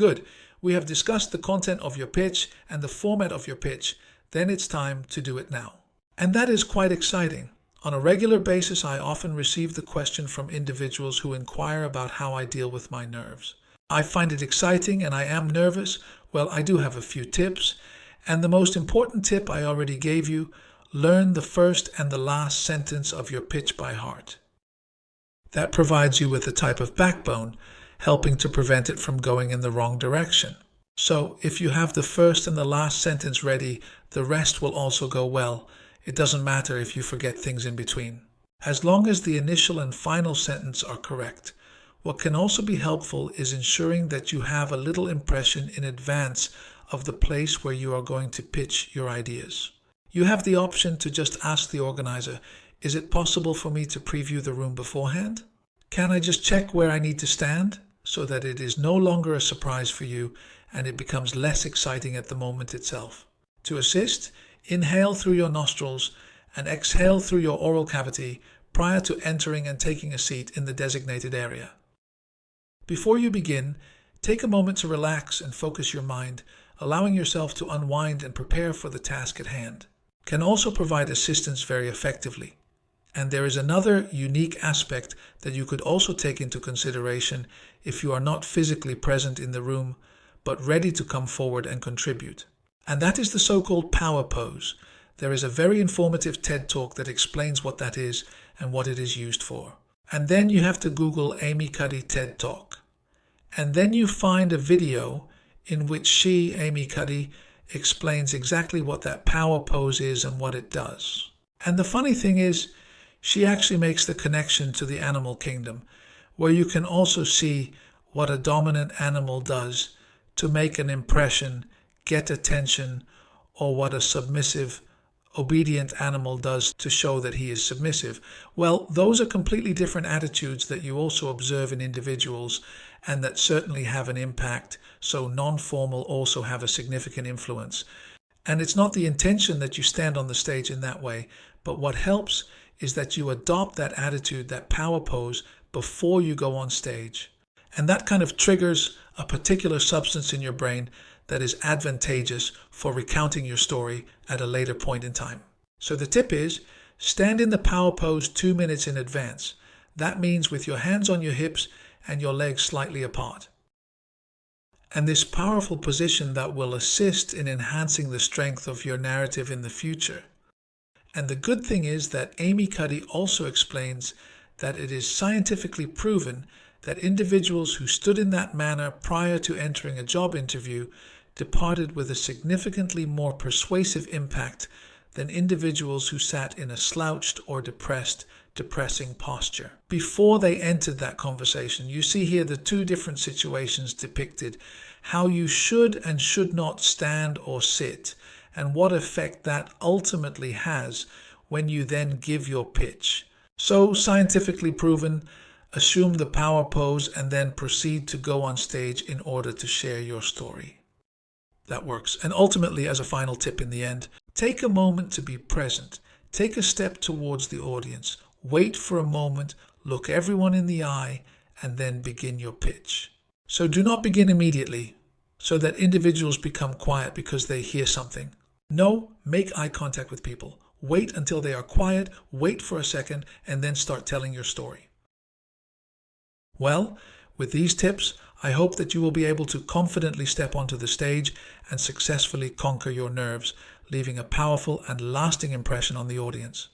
Good. We have discussed the content of your pitch and the format of your pitch. Then it's time to do it now. And that is quite exciting. On a regular basis, I often receive the question from individuals who inquire about how I deal with my nerves. I find it exciting and I am nervous. Well, I do have a few tips. And the most important tip I already gave you: learn the first and the last sentence of your pitch by heart. That provides you with a type of backbone, helping to prevent it from going in the wrong direction. So if you have the first and the last sentence ready, the rest will also go well. It doesn't matter if you forget things in between, as long as the initial and final sentence are correct. What can also be helpful is ensuring that you have a little impression in advance of the place where you are going to pitch your ideas. You have the option to just ask the organizer, is it possible for me to preview the room beforehand? Can I just check where I need to stand, so that it is no longer a surprise for you and it becomes less exciting at the moment itself? To assist, inhale through your nostrils and exhale through your oral cavity prior to entering and taking a seat in the designated area. Before you begin, take a moment to relax and focus your mind, allowing yourself to unwind and prepare for the task at hand. Can also provide assistance very effectively. And there is another unique aspect that you could also take into consideration if you are not physically present in the room, but ready to come forward and contribute. And that is the so-called power pose. There is a very informative TED Talk that explains what that is and what it is used for. And then you have to Google Amy Cuddy TED Talk. And then you find a video in which Amy Cuddy, explains exactly what that power pose is and what it does. And the funny thing is, she actually makes the connection to the animal kingdom, where you can also see what a dominant animal does to make an impression, get attention, or what a submissive, obedient animal does to show that he is submissive. Well, those are completely different attitudes that you also observe in individuals and that certainly have an impact. So non-formal also have a significant influence. And it's not the intention that you stand on the stage in that way, but what helps is that you adopt that attitude, that power pose, before you go on stage. And that kind of triggers a particular substance in your brain that is advantageous for recounting your story at a later point in time. So the tip is, stand in the power pose 2 minutes in advance. That means with your hands on your hips and your legs slightly apart. And this powerful position that will assist in enhancing the strength of your narrative in the future. And the good thing is that Amy Cuddy also explains that it is scientifically proven that individuals who stood in that manner prior to entering a job interview departed with a significantly more persuasive impact than individuals who sat in a slouched or depressing posture. Before they entered that conversation, you see here the two different situations depicted, how you should and should not stand or sit, and what effect that ultimately has when you then give your pitch. So, scientifically proven, assume the power pose and then proceed to go on stage in order to share your story. That works. And ultimately, as a final tip in the end, take a moment to be present. Take a step towards the audience. Wait for a moment, look everyone in the eye, and then begin your pitch. So do not begin immediately, so that individuals become quiet because they hear something. No, make eye contact with people. Wait until they are quiet, wait for a second, and then start telling your story. Well, with these tips, I hope that you will be able to confidently step onto the stage and successfully conquer your nerves, leaving a powerful and lasting impression on the audience.